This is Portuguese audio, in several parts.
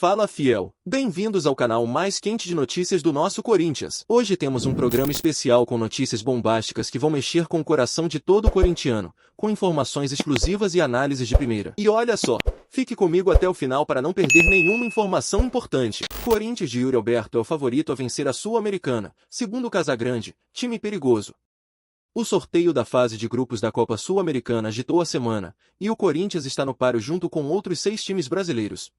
Fala fiel, bem-vindos ao canal mais quente de notícias do nosso Corinthians. Hoje temos um programa especial com notícias bombásticas que vão mexer com o coração de todo corintiano, com informações exclusivas e análises de primeira. E olha só, fique comigo até o final para não perder nenhuma informação importante. Corinthians de Yuri Alberto é o favorito a vencer a Sul-Americana, segundo o Casagrande, time perigoso. O sorteio da fase de grupos da Copa Sul-Americana agitou a semana, e o Corinthians está no páreo junto com outros 6 times brasileiros.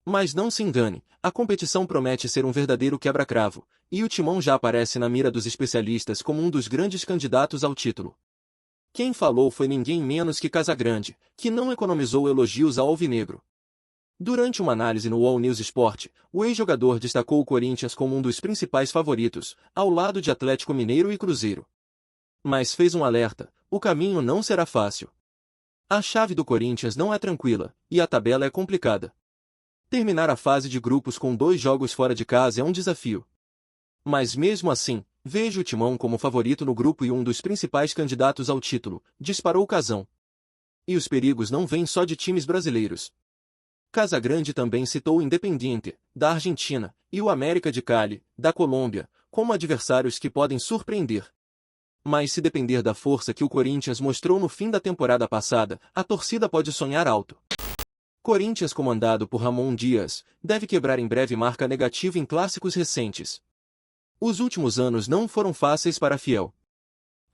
Mas não se engane, a competição promete ser um verdadeiro quebra-cravo, e o Timão já aparece na mira dos especialistas como um dos grandes candidatos ao título. Quem falou foi ninguém menos que Casagrande, que não economizou elogios ao alvinegro. Durante uma análise no All News Sport, o ex-jogador destacou o Corinthians como um dos principais favoritos, ao lado de Atlético Mineiro e Cruzeiro. Mas fez um alerta: o caminho não será fácil. A chave do Corinthians não é tranquila, e a tabela é complicada. Terminar a fase de grupos com 2 jogos fora de casa é um desafio. Mas mesmo assim, vejo o Timão como favorito no grupo e um dos principais candidatos ao título, disparou Casão. E os perigos não vêm só de times brasileiros. Casagrande também citou o Independiente, da Argentina, e o América de Cali, da Colômbia, como adversários que podem surpreender. Mas se depender da força que o Corinthians mostrou no fim da temporada passada, a torcida pode sonhar alto. Corinthians comandado por Ramon Dias, deve quebrar em breve marca negativa em clássicos recentes. Os últimos anos não foram fáceis para a Fiel.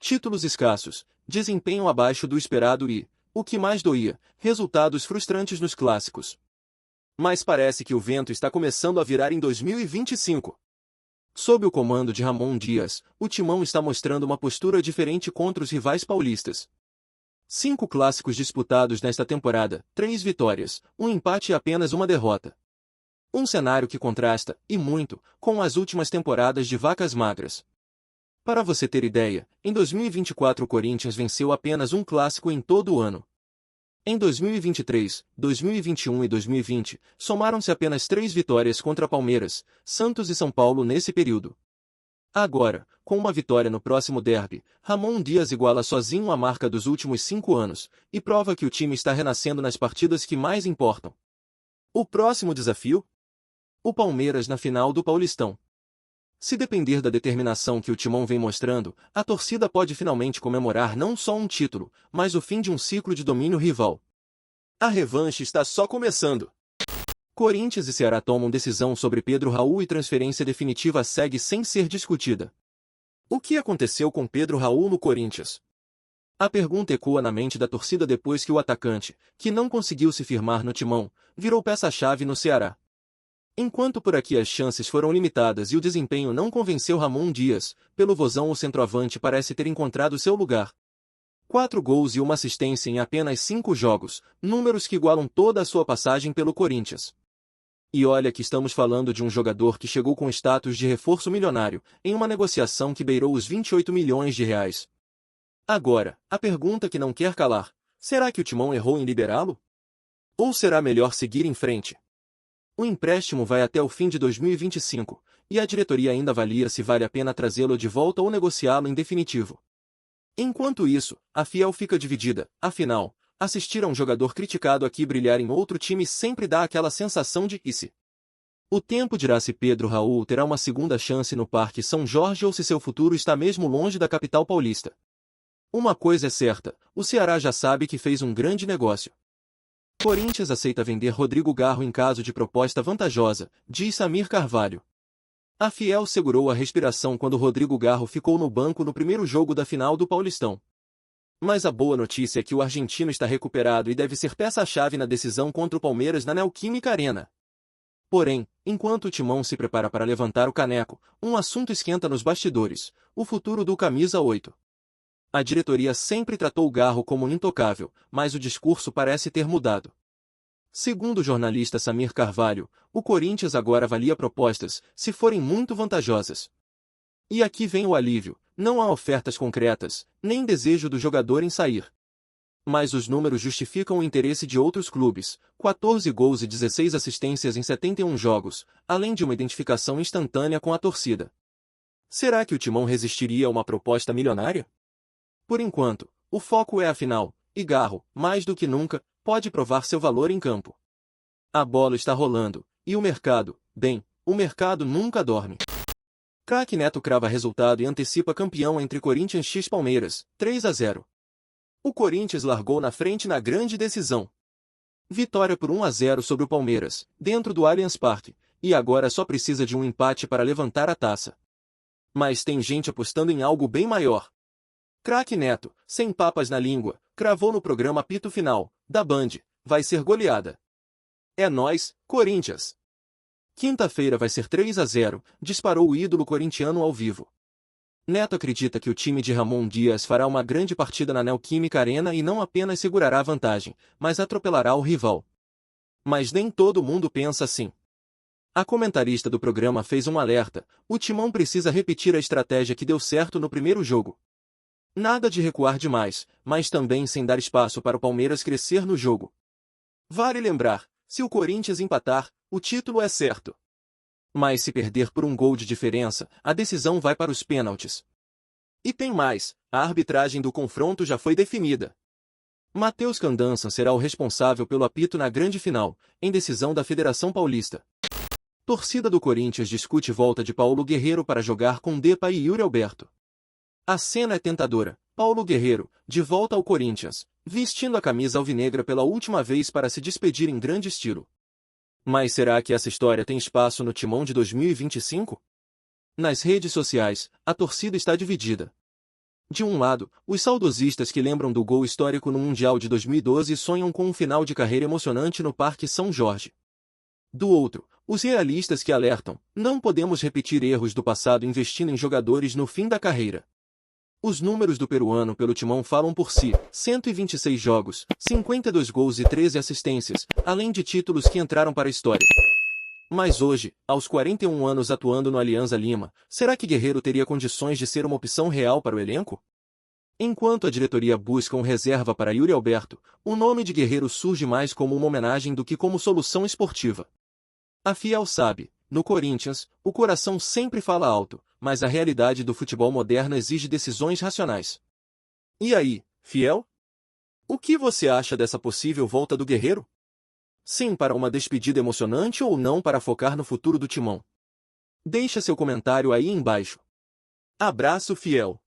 Títulos escassos, desempenho abaixo do esperado e, o que mais doía, resultados frustrantes nos clássicos. Mas parece que o vento está começando a virar em 2025. Sob o comando de Ramon Dias, o Timão está mostrando uma postura diferente contra os rivais paulistas. 5 clássicos disputados nesta temporada, 3 vitórias, 1 empate e apenas 1 derrota. Um cenário que contrasta, e muito, com as últimas temporadas de vacas magras. Para você ter ideia, em 2024 o Corinthians venceu apenas 1 clássico em todo o ano. Em 2023, 2021 e 2020, somaram-se apenas 3 vitórias contra Palmeiras, Santos e São Paulo nesse período. Agora, com uma vitória no próximo derby, Ramon Dias iguala sozinho a marca dos últimos 5 anos, e prova que o time está renascendo nas partidas que mais importam. O próximo desafio? O Palmeiras na final do Paulistão. Se depender da determinação que o Timão vem mostrando, a torcida pode finalmente comemorar não só um título, mas o fim de um ciclo de domínio rival. A revanche está só começando. Corinthians e Ceará tomam decisão sobre Pedro Raul e transferência definitiva segue sem ser discutida. O que aconteceu com Pedro Raul no Corinthians? A pergunta ecoa na mente da torcida depois que o atacante, que não conseguiu se firmar no Timão, virou peça-chave no Ceará. Enquanto por aqui as chances foram limitadas e o desempenho não convenceu Ramon Dias, pelo Vozão o centroavante parece ter encontrado seu lugar. 4 gols e 1 assistência em apenas 5 jogos, números que igualam toda a sua passagem pelo Corinthians. E olha que estamos falando de um jogador que chegou com status de reforço milionário, em uma negociação que beirou os 28 milhões de reais. Agora, a pergunta que não quer calar: será que o Timão errou em liberá-lo? Ou será melhor seguir em frente? O empréstimo vai até o fim de 2025, e a diretoria ainda avalia se vale a pena trazê-lo de volta ou negociá-lo em definitivo. Enquanto isso, a Fiel fica dividida, afinal, assistir a um jogador criticado aqui brilhar em outro time sempre dá aquela sensação de e se. O tempo dirá se Pedro Raul terá uma segunda chance no Parque São Jorge ou se seu futuro está mesmo longe da capital paulista. Uma coisa é certa, o Ceará já sabe que fez um grande negócio. Corinthians aceita vender Rodrigo Garro em caso de proposta vantajosa, diz Samir Carvalho. A Fiel segurou a respiração quando Rodrigo Garro ficou no banco no primeiro jogo da final do Paulistão. Mas a boa notícia é que o argentino está recuperado e deve ser peça-chave na decisão contra o Palmeiras na Neoquímica Arena. Porém, enquanto o Timão se prepara para levantar o caneco, um assunto esquenta nos bastidores: o futuro do camisa 8. A diretoria sempre tratou o Garro como intocável, mas o discurso parece ter mudado. Segundo o jornalista Samir Carvalho, o Corinthians agora avalia propostas, se forem muito vantajosas. E aqui vem o alívio: não há ofertas concretas, nem desejo do jogador em sair. Mas os números justificam o interesse de outros clubes: 14 gols e 16 assistências em 71 jogos, além de uma identificação instantânea com a torcida. Será que o Timão resistiria a uma proposta milionária? Por enquanto, o foco é a final, e Garro, mais do que nunca, pode provar seu valor em campo. A bola está rolando, E o mercado? Bem, o mercado nunca dorme. Craque Neto crava resultado e antecipa campeão entre Corinthians x Palmeiras, 3-0. O Corinthians largou na frente na grande decisão. Vitória por 1-0 sobre o Palmeiras, dentro do Allianz Parque, e agora só precisa de um empate para levantar a taça. Mas tem gente apostando em algo bem maior. Craque Neto, sem papas na língua, cravou no programa Apito Final, da Band, vai ser goleada. É nóis, Corinthians! Quinta-feira vai ser 3-0, disparou o ídolo corintiano ao vivo. Neto acredita que o time de Ramon Dias fará uma grande partida na Neoquímica Arena e não apenas segurará a vantagem, mas atropelará o rival. Mas nem todo mundo pensa assim. A comentarista do programa fez um alerta: o Timão precisa repetir a estratégia que deu certo no primeiro jogo. Nada de recuar demais, mas também sem dar espaço para o Palmeiras crescer no jogo. Vale lembrar, se o Corinthians empatar, o título é certo. Mas se perder por um gol de diferença, a decisão vai para os pênaltis. E tem mais, a arbitragem do confronto já foi definida. Matheus Candança será o responsável pelo apito na grande final, em decisão da Federação Paulista. Torcida do Corinthians discute volta de Paulo Guerreiro para jogar com Depay e Yuri Alberto. A cena é tentadora. Paulo Guerreiro, de volta ao Corinthians, vestindo a camisa alvinegra pela última vez para se despedir em grande estilo. Mas será que essa história tem espaço no Timão de 2025? Nas redes sociais, a torcida está dividida. De um lado, os saudosistas que lembram do gol histórico no Mundial de 2012 sonham com um final de carreira emocionante no Parque São Jorge. Do outro, os realistas que alertam: não podemos repetir erros do passado investindo em jogadores no fim da carreira. Os números do peruano pelo Timão falam por si: 126 jogos, 52 gols e 13 assistências, além de títulos que entraram para a história. Mas hoje, aos 41 anos atuando no Alianza Lima, será que Guerreiro teria condições de ser uma opção real para o elenco? Enquanto a diretoria busca um reserva para Yuri Alberto, o nome de Guerreiro surge mais como uma homenagem do que como solução esportiva. A Fiel sabe, no Corinthians, o coração sempre fala alto, mas a realidade do futebol moderno exige decisões racionais. E aí, Fiel? O que você acha dessa possível volta do Guerreiro? Sim para uma despedida emocionante ou não para focar no futuro do Timão? Deixa seu comentário aí embaixo. Abraço, Fiel!